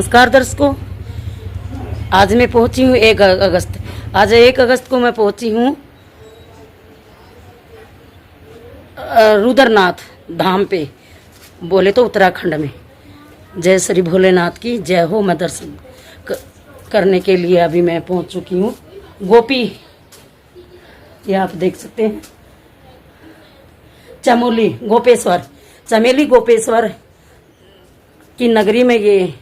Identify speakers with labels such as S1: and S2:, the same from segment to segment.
S1: नमस्कार दर्शकों, आज मैं पहुंची हूँ 1 अगस्त। आज 1 अगस्त को मैं पहुंची हूँ रुद्रनाथ धाम पे, बोले तो उत्तराखंड में। जय श्री भोलेनाथ की जय हो। मैं दर्शन करने के लिए अभी मैं पहुंच चुकी हूँ। गोपी, ये आप देख सकते हैं, चमेली गोपेश्वर की नगरी में ये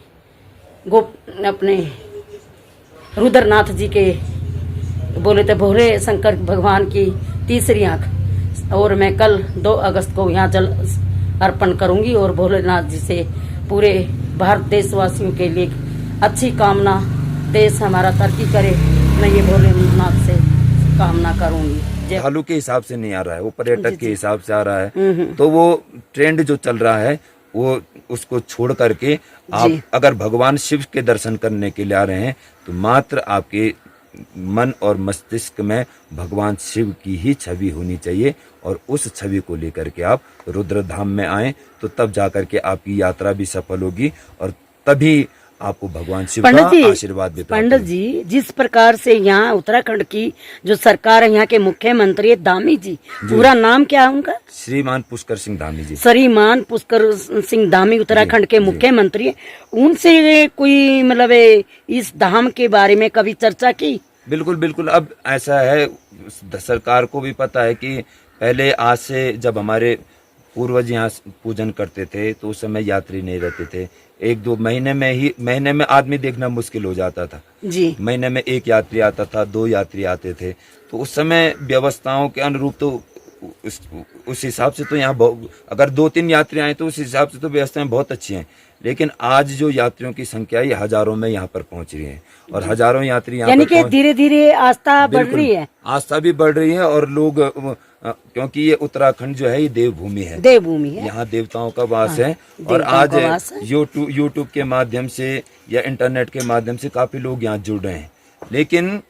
S1: अपने रुद्रनाथ जी के, बोले तो भोले शंकर भगवान की तीसरी आंख। और मैं कल 2 अगस्त को यहाँ जल अर्पण करूंगी और भोलेनाथ जी से पूरे भारत देशवासियों के लिए अच्छी कामना, देश हमारा तरक्की करे, मैं ये भोलेनाथ से कामना करूंगी।
S2: श्रद्धालु के हिसाब से नहीं आ रहा है, वो पर्यटक के हिसाब से आ रहा है। तो वो ट्रेंड जो चल रहा है वो उसको छोड़ करके आप अगर भगवान शिव के दर्शन करने के लिए आ रहे हैं तो मात्र आपके मन और मस्तिष्क में भगवान शिव की ही छवि होनी चाहिए, और उस छवि को लेकर के आप रुद्रधाम में आए तो तब जाकर के आपकी यात्रा भी सफल होगी और तभी आपको भगवान शिव का आशीर्वाद भी प्राप्त।
S1: पंडित जी, जिस प्रकार से यहाँ उत्तराखंड की जो सरकार है, यहाँ के मुख्यमंत्री धामी जी, पूरा नाम क्या है उनका?
S2: श्रीमान पुष्कर सिंह धामी जी।
S1: श्रीमान पुष्कर सिंह धामी उत्तराखंड के मुख्यमंत्री, उनसे कोई मतलब इस धाम के बारे में कभी चर्चा की?
S2: बिल्कुल बिल्कुल। अब ऐसा है, सरकार को भी पता है कि पहले आज से जब हमारे पूर्वज यहाँ पूजन करते थे तो उस समय यात्री नहीं रहते थे। 1-2 महीने में आदमी देखना मुश्किल हो जाता था
S1: जी।
S2: महीने में 1 यात्री आता था, 2 यात्री आते थे। तो उस समय व्यवस्थाओं के अनुरूप तो उस हिसाब से तो यहाँ अगर 2-3 यात्री आए तो उस हिसाब से तो व्यवस्थाएं बहुत अच्छी हैं। लेकिन आज जो यात्रियों की संख्या ये हजारों में यहाँ पर पहुंच रही है और हजारों यात्री यहाँ
S1: यानी कि धीरे धीरे आस्था बढ़ रही है।
S2: आस्था भी बढ़ रही है और लोग, क्योंकि ये उत्तराखंड जो है ये देवभूमि है, यहाँ देवताओं का वास है। और आज यूट्यूब के माध्यम से या इंटरनेट के माध्यम से काफी लोग यहाँ जुड़ रहे हैं। लेकिन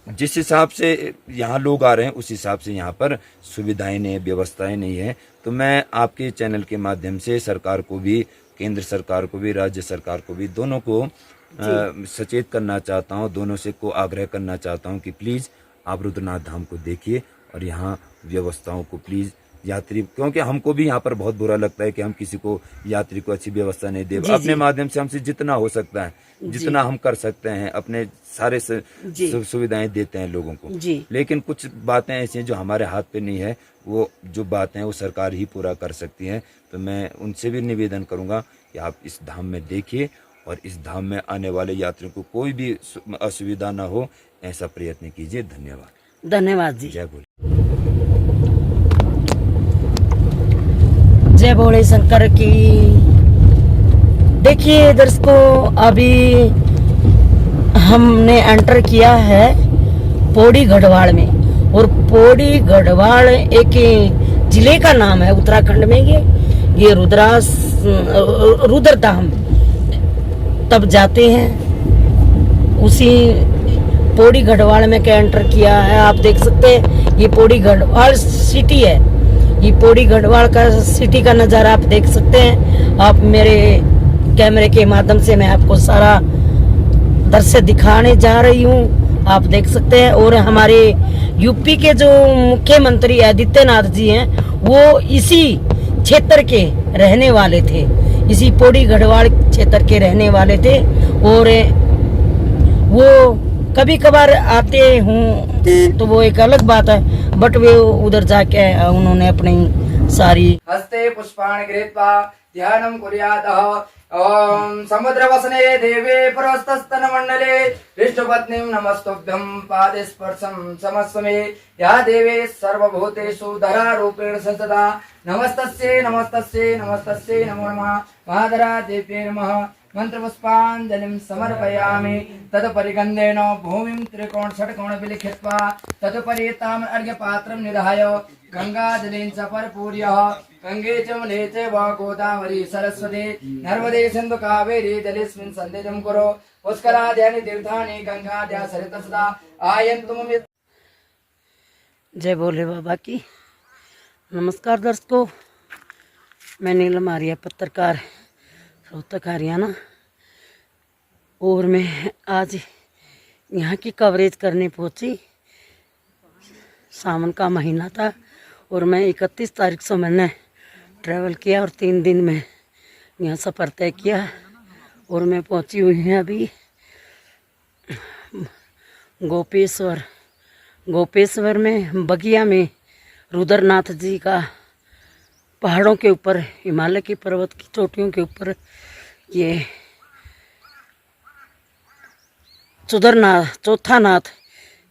S2: जिस हिसाब से यहाँ लोग आ रहे हैं उस हिसाब से यहाँ पर सुविधाएं नहीं, व्यवस्थाएं नहीं है। तो मैं आपके चैनल के माध्यम से सरकार को भी, केंद्र सरकार को भी, राज्य सरकार को भी, दोनों को सचेत करना चाहता हूँ, दोनों से को आग्रह करना चाहता हूँ कि प्लीज़ आप रुद्रनाथ धाम को देखिए और यहाँ व्यवस्थाओं को प्लीज़ यात्री, क्योंकि हमको भी यहाँ पर बहुत बुरा लगता है कि हम किसी को, यात्री को अच्छी व्यवस्था नहीं दे। अपने माध्यम से हमसे जितना हो सकता है, जितना हम कर सकते हैं, अपने सारे सुविधाएं देते हैं लोगों को। लेकिन कुछ बातें ऐसी हैं जो हमारे हाथ पे नहीं है, वो जो बातें हैं वो सरकार ही पूरा कर सकती है। तो मैं उनसे भी निवेदन करूंगा कि आप इस धाम में देखिए और इस धाम में आने वाले यात्रियों को कोई भी असुविधा ना हो, ऐसा प्रयत्न कीजिए। धन्यवाद।
S1: धन्यवाद जी।
S2: जय भोले।
S1: जय भोले शंकर की। देखिए दर्शकों, अभी हमने एंटर किया है पौड़ी गढ़वाल में, और पौड़ी गढ़वाल एक जिले का नाम है उत्तराखंड में। ये रुद्रधाम तब जाते हैं, उसी पौड़ी गढ़वाल में क्या एंटर किया है। आप देख सकते हैं ये पौड़ी गढ़वाल सिटी है। ये पौड़ी गढ़वाल का सिटी का नज़ारा आप देख सकते हैं। आप मेरे कैमरे के माध्यम से मैं आपको सारा दृश्य दिखाने जा रही हूँ, आप देख सकते हैं। और हमारे यूपी के जो मुख्यमंत्री आदित्यनाथ जी हैं, वो इसी क्षेत्र के रहने वाले थे, इसी पौड़ी गढ़वाल क्षेत्र के रहने वाले थे। और वो कभी कभार आते हूँ तो वो एक अलग बात है, बट वे उधर जाके उन्होंने अपनी सारी
S3: हस्ते पुष्पाणि गृहीत्वा ध्यानं कुर्यात्। ओम समुद्रवसने देवे पुरस्तस्तनमण्डले विष्णुपत्नीं नमस्तुभ्यं पादस्पर्शं समस्मे या देवे सर्वभूतेषु धरारूपेण संस्थिता। नमस्तस्यै नमस्तस्यै नमस्तस्यै नमो नमः। महाधरा देव्यै नमः। मंत्रपुष्पाञ्जलिं समर्पयामि। तदुपरि गन्धेन भूमिं त्रिकोण षट्कोण विलिखित्वा तदुपरि ताम् अर्घ्यपात्रं निधाय गंगाजलेन च परिपूर्य गंगे च यमुने च गोदावरी सरस्वती नर्मदे सिन्धु कावेरी जलेस्मिन् सन्निधिं कुरु। पुष्कराद्यानि तीर्थानि गंगाद्या सरितः सदा आयन्तु मम।
S1: जय भोले बाबा की। नमस्कार दर्शकों, मैं नीलम आर्या, पत्रकार, रोहतक हरियाणा। और मैं आज यहाँ की कवरेज करने पहुँची। सावन का महीना था और मैं 31 तारीख से मैंने ट्रैवल किया और 3 दिन में यहाँ सफ़र तय किया और मैं पहुँची हुई हूँ अभी गोपेश्वर में बगिया में रुद्रनाथ जी का पहाड़ों के ऊपर, हिमालय की पर्वत की चोटियों के ऊपर ये चौथा नाथ,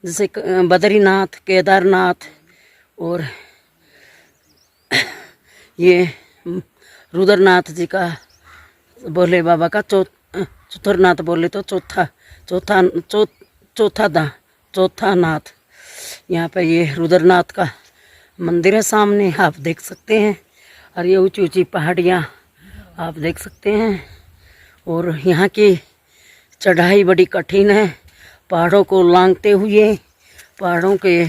S1: जैसे बद्रीनाथ, केदारनाथ और ये रुद्रनाथ जी का भोले बाबा का चतुरनाथ बोले तो चौथा नाथ। यहाँ पे ये रुद्रनाथ का मंदिर है, सामने आप देख सकते हैं। और ये ऊंची ऊंची पहाड़ियाँ आप देख सकते हैं और यहाँ की चढ़ाई बड़ी कठिन है। पहाड़ों को लांघते हुए, पहाड़ों के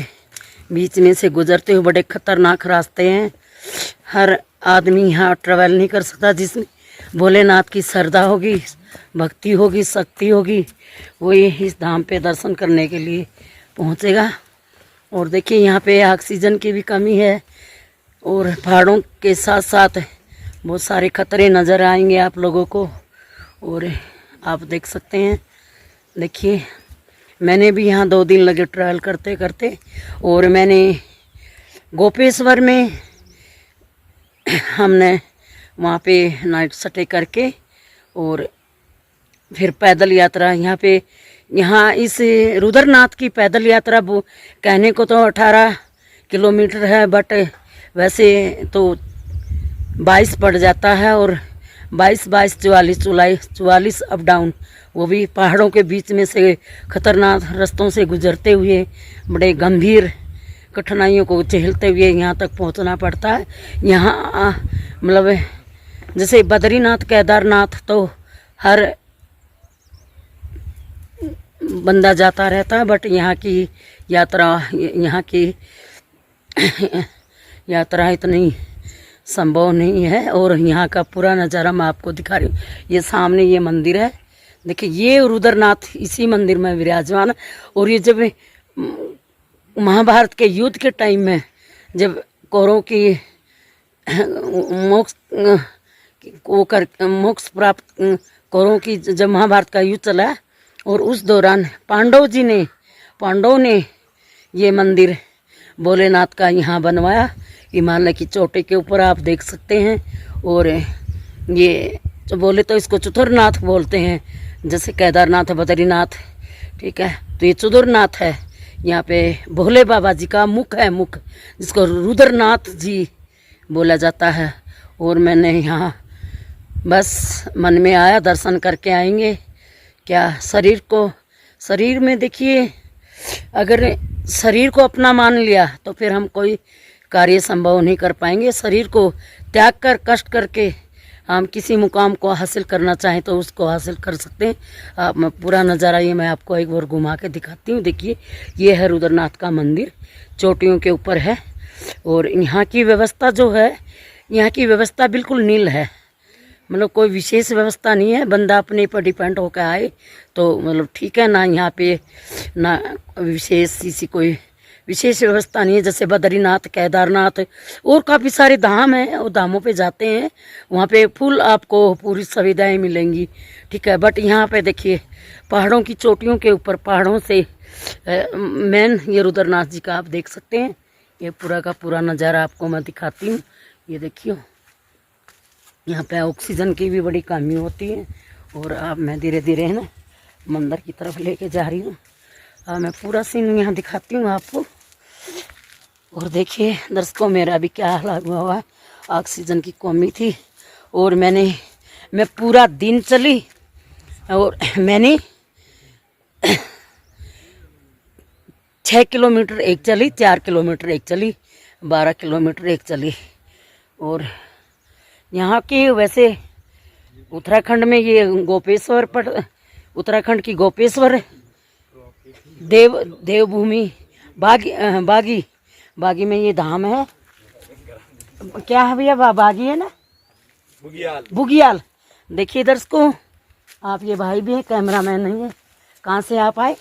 S1: बीच में से गुजरते हुए बड़े खतरनाक रास्ते हैं। हर आदमी यहाँ ट्रैवल नहीं कर सकता। जिसमें भोलेनाथ की श्रद्धा होगी, भक्ति होगी, शक्ति होगी, वो ये इस धाम पे दर्शन करने के लिए पहुँचेगा। और देखिए यहाँ पे ऑक्सीजन की भी कमी है और पहाड़ों के साथ साथ बहुत सारे खतरे नज़र आएंगे आप लोगों को। और आप देख सकते हैं, देखिए मैंने भी यहाँ 2 दिन लगे ट्रैवल करते करते। और मैंने गोपेश्वर में हमने वहाँ पे नाइट स्टे करके और फिर पैदल यात्रा यहाँ इस रुद्रनाथ की पैदल यात्रा वो कहने को तो 18 किलोमीटर है, बट वैसे तो 22 पड़ जाता है। और 44 अप डाउन, वो भी पहाड़ों के बीच में से खतरनाक रास्तों से गुजरते हुए बड़े गंभीर कठिनाइयों को झेलते हुए यहाँ तक पहुँचना पड़ता है। यहाँ मतलब जैसे बद्रीनाथ, केदारनाथ तो हर बंदा जाता रहता है, बट यहाँ की यात्रा इतनी संभव नहीं है। और यहाँ का पूरा नज़ारा मैं आपको दिखा रही हूँ। ये सामने ये मंदिर है, देखिए ये रुद्रनाथ इसी मंदिर में विराजमान है। और ये जब महाभारत के युद्ध के टाइम में जब कौरवों की मोक्ष प्राप्त कौरवों की जब महाभारत का युद्ध चला और उस दौरान पांडवों ने ये मंदिर भोलेनाथ का यहाँ बनवाया, हिमालय की चोटी के ऊपर आप देख सकते हैं। और ये जो बोले तो इसको चतुरनाथ बोलते हैं, जैसे केदारनाथ, बद्रीनाथ, ठीक है। तो ये चतुरनाथ है, यहाँ पे भोले बाबा जी का मुख है, मुख जिसको रुद्रनाथ जी बोला जाता है। और मैंने यहाँ बस मन में आया दर्शन करके आएंगे क्या। शरीर में देखिए, अगर शरीर को अपना मान लिया तो फिर हम कोई कार्य संभव नहीं कर पाएंगे। शरीर को त्याग कर, कष्ट करके हम किसी मुकाम को हासिल करना चाहें तो उसको हासिल कर सकते हैं। मैं पूरा नज़ारा ये मैं आपको एक बार घुमा के दिखाती हूँ। देखिए ये है रुद्रनाथ का मंदिर, चोटियों के ऊपर है। और यहाँ की व्यवस्था जो है, यहाँ की व्यवस्था बिल्कुल नील है, मतलब कोई विशेष व्यवस्था नहीं है। बंदा अपने पर डिपेंड होकर आए तो मतलब ठीक है ना। यहाँ पे ना कोई विशेष व्यवस्था नहीं है। जैसे बद्रीनाथ, केदारनाथ और काफ़ी सारे धाम हैं, और धामों पे जाते हैं, वहाँ पे फुल आपको पूरी सुविधाएं मिलेंगी, ठीक है। बट यहाँ पे देखिए पहाड़ों की चोटियों के ऊपर, पहाड़ों से मेन ये रुद्रनाथ जी का आप देख सकते हैं। ये पूरा का पूरा नज़ारा आपको मैं दिखाती हूँ। ये देखियो यहाँ पे ऑक्सीजन की भी बड़ी कमी होती है। और अब मैं धीरे धीरे है ना मंदिर की तरफ लेके जा रही हूँ। अब मैं पूरा सीन यहाँ दिखाती हूँ आपको। और देखिए दर्शकों, मेरा भी क्या हाल हुआ है, ऑक्सीजन की कमी थी। और मैं पूरा दिन चली और मैंने 6 किलोमीटर एक चली, 4 किलोमीटर एक चली, 12 किलोमीटर एक चली। और यहाँ के वैसे उत्तराखंड में ये गोपेश्वर पर, उत्तराखंड की गोपेश्वर देवभूमि बागी में ये धाम है। क्या है भैया, बागी है ना, बुगियाल। देखिए दर्शकों, आप ये भाई भी है, कैमरामैन नहीं है, कहाँ से आप आए?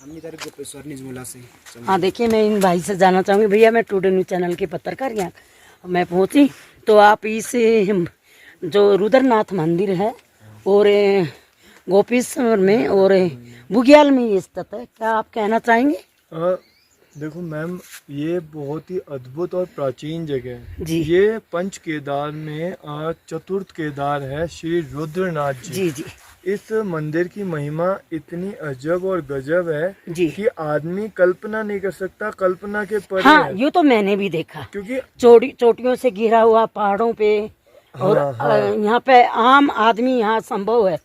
S4: हम इधर गोपेश्वर निजमुला से।
S1: हाँ देखिए, मैं इन भाई से जानना चाहूँगी, भैया मैं टुडे न्यूज़ चैनल की पत्रकार यहाँ मैं पहुँची, तो आप इस जो रुद्रनाथ मंदिर है और गोपेश्वर में और बुग्याल में ये स्थित है, क्या आप कहना चाहेंगे?
S5: देखो मैम, ये बहुत ही अद्भुत और प्राचीन जगह है
S1: जी।
S5: ये पंच केदार में चतुर्थ केदार है श्री रुद्रनाथ जी।
S1: जी जी।
S5: इस मंदिर की महिमा इतनी अजब और गजब है
S1: जी।
S5: कि आदमी कल्पना नहीं कर सकता, कल्पना के परे
S1: हाँ,
S5: है।
S1: ये तो मैंने भी देखा,
S5: क्योंकि
S1: चोटियों से घिरा हुआ पहाड़ों पे, और यहाँ पे आम आदमी यहाँ संभव है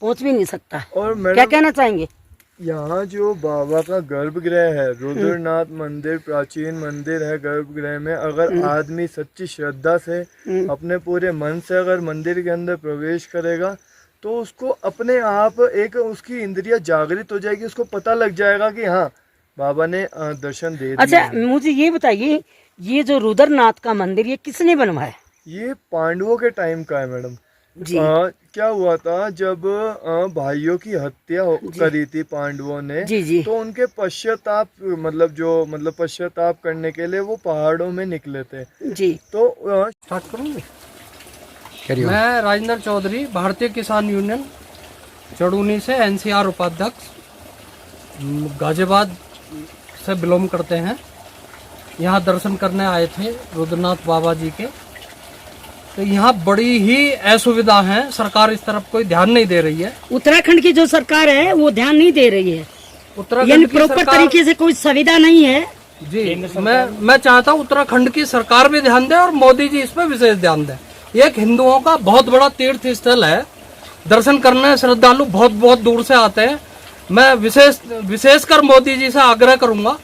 S1: पहुँच भी नहीं सकता।
S5: और
S1: क्या
S5: मैडम,
S1: कहना चाहेंगे?
S5: यहाँ जो बाबा का गर्भगृह है, रुद्रनाथ मंदिर प्राचीन मंदिर है। गर्भगृह में अगर आदमी सच्ची श्रद्धा से अपने पूरे मन से अगर मंदिर के अंदर प्रवेश करेगा तो उसको अपने आप एक उसकी इंद्रिया जागृत हो जाएगी, उसको पता लग जाएगा कि हाँ बाबा ने दर्शन दे दिए।
S1: अच्छा, मुझे ये बताइए, ये जो रुद्रनाथ का मंदिर ये किसने बनवाया?
S5: ये पांडवों के टाइम का है मैडम
S1: जी।
S5: क्या हुआ था जब भाइयों की हत्या करी थी पांडवों ने।
S1: जी जी।
S5: तो उनके पश्चाताप मतलब पश्चाताप करने के लिए वो पहाड़ों में निकले थे।
S1: जी।
S5: तो
S4: स्टार्ट करूंगी। मैं राजेंद्र चौधरी, भारतीय किसान यूनियन चड़ूनी से NCR उपाध्यक्ष, गाजियाबाद से बिलोंग करते हैं। यहाँ दर्शन करने आए थे रुद्रनाथ बाबा जी के। तो यहाँ बड़ी ही असुविधा है, सरकार इस तरफ कोई ध्यान नहीं दे रही है।
S1: उत्तराखंड की जो सरकार है वो ध्यान नहीं दे रही है,
S4: उत्तराखंड
S1: यानी
S4: की
S1: प्रॉपर तरीके से कोई सुविधा नहीं है।
S4: जी, मैं चाहता हूँ उत्तराखंड की सरकार भी ध्यान दे और मोदी जी इस पर विशेष ध्यान दें। एक हिंदुओं का बहुत बड़ा तीर्थ स्थल है, दर्शन करने श्रद्धालु बहुत बहुत दूर से आते हैं। मैं विशेषकर मोदी जी से आग्रह करूंगा,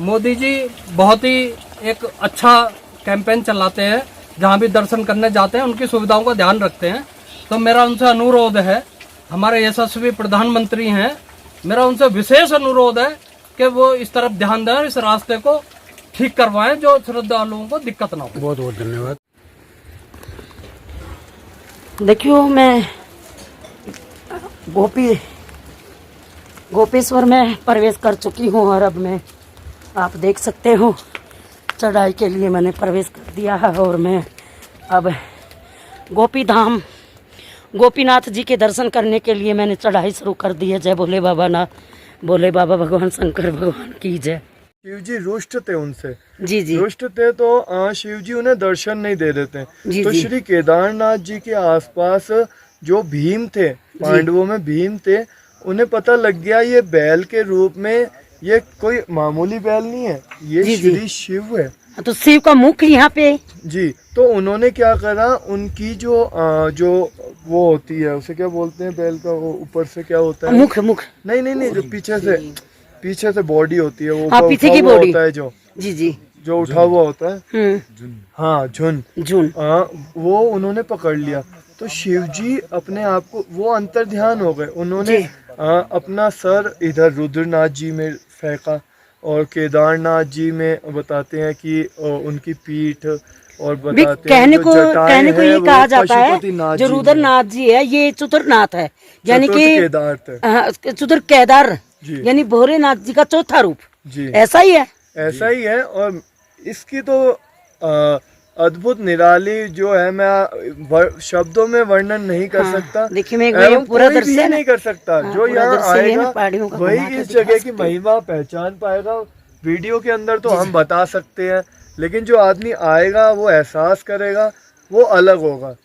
S4: मोदी जी बहुत ही एक अच्छा कैंपेन चलाते हैं, जहां भी दर्शन करने जाते हैं उनकी सुविधाओं का ध्यान रखते हैं। तो मेरा उनसे अनुरोध है, हमारे यशस्वी प्रधानमंत्री हैं, मेरा उनसे विशेष अनुरोध है कि वो इस तरफ ध्यान दें और इस रास्ते को ठीक करवाएं, जो श्रद्धालुओं को दिक्कत ना हो।
S6: बहुत बहुत धन्यवाद।
S1: देखियो, मैं गोपेश्वर में प्रवेश कर चुकी हूँ और अब मैं, आप देख सकते हो, चढ़ाई के लिए मैंने प्रवेश कर दिया है और मैं अब गोपीधाम गोपीनाथ जी के दर्शन करने के लिए मैंने चढ़ाई शुरू कर दी है। जय भोले बाबा ना, भोले बाबा भगवान शंकर भगवान की जय।
S5: शिव जी रुष्ट थे उनसे।
S1: जी जी।
S5: रुष्ट थे तो शिव जी उन्हें दर्शन नहीं दे रहे थे।
S1: जी
S5: तो
S1: जी।
S5: श्री केदारनाथ जी के आसपास जो भीम थे, पांडवों में भीम थे, उन्हें पता लग गया ये बैल के रूप में, ये कोई मामूली बैल नहीं है, ये
S1: जी जी।
S5: श्री शिव है।
S1: तो शिव का मुख यहाँ पे।
S5: जी। तो उन्होंने क्या करा, उनकी जो वो होती है, उसे क्या बोलते हैं बैल का, वो ऊपर से क्या होता है,
S1: मुख
S5: नहीं, जो पीछे से बॉडी होती है, वो
S1: हाँ, पीछे की बॉडी
S5: होता है जो,
S1: जी जी,
S5: जो उठा हुआ होता है। हाँ, झुन। वो उन्होंने पकड़ लिया। तो शिव जी अपने आप को, वो अंतर ध्यान हो गए, उन्होंने अपना सर इधर रुद्रनाथ जी में फेंका और केदारनाथ जी में बताते हैं कि उनकी पीठ, और बताते हैं कहने को ये कहा जाता है
S1: जो रुद्रनाथ जी है ये चतुरनाथ है, यानी कि चतुर केदार, यानी भोलेनाथ जी का चौथा रूप जी। ऐसा ही है। और इसकी तो अद्भुत निराली जो है, मैं शब्दों में वर्णन नहीं कर सकता। देखिए, मैं पूरा दर्शन नहीं कर सकता। जो यहाँ आएगा वही इस जगह की महिमा पहचान पाएगा। वीडियो के अंदर तो हम बता सकते हैं, लेकिन जो आदमी आएगा वो एहसास करेगा, वो अलग होगा।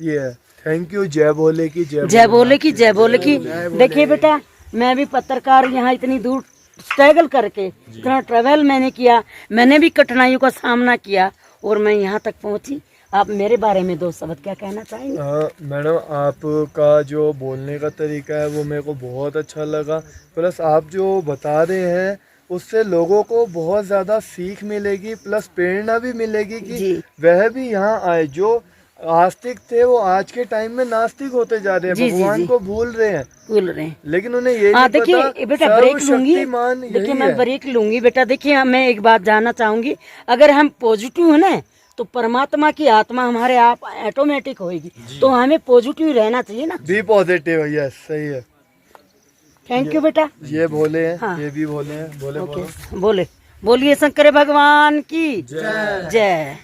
S1: ये है। Thank you. जय भोले की जय, जय भोले की जय भोले की। देखिए बेटा, मैं भी पत्रकार, यहाँ इतनी दूर स्ट्रगल करके इतना ट्रेवल मैंने किया, मैंने भी कठिनाइयों का सामना किया और मैं यहाँ तक पहुँची। आप मेरे बारे में दो शब्द क्या कहना चाहेंगे?
S5: मैडम, आपका जो बोलने का तरीका है वो मेरे को बहुत अच्छा लगा। प्लस आप जो बता रहे हैं उससे लोगों को बहुत ज़्यादा सीख मिलेगी, प्लस प्रेरणा भी मिलेगी कि वह भी यहाँ आए। जो आस्तिक थे वो आज के टाइम में नास्तिक होते जा रहे हैं, भगवान को भूल रहे हैं, लेकिन उन्हें ये नहीं
S1: देखिए
S5: पता।
S1: बेटा, ब्रेक लूंगी, देखिए मैं ब्रेक लूंगी बेटा। देखिए, मैं एक बात जानना चाहूंगी, अगर हम पॉजिटिव है ना तो परमात्मा की आत्मा हमारे आप ऑटोमेटिक होगी। तो हमें पॉजिटिव रहना चाहिए ना।
S5: बी पॉजिटिव, यस, सही है।
S1: थैंक यू बेटा।
S5: ये भोले हैं,
S1: हाँ।
S5: ये भी भोले हैं, भोले
S1: ओके, बोले बोलिए शंकर भगवान की जय।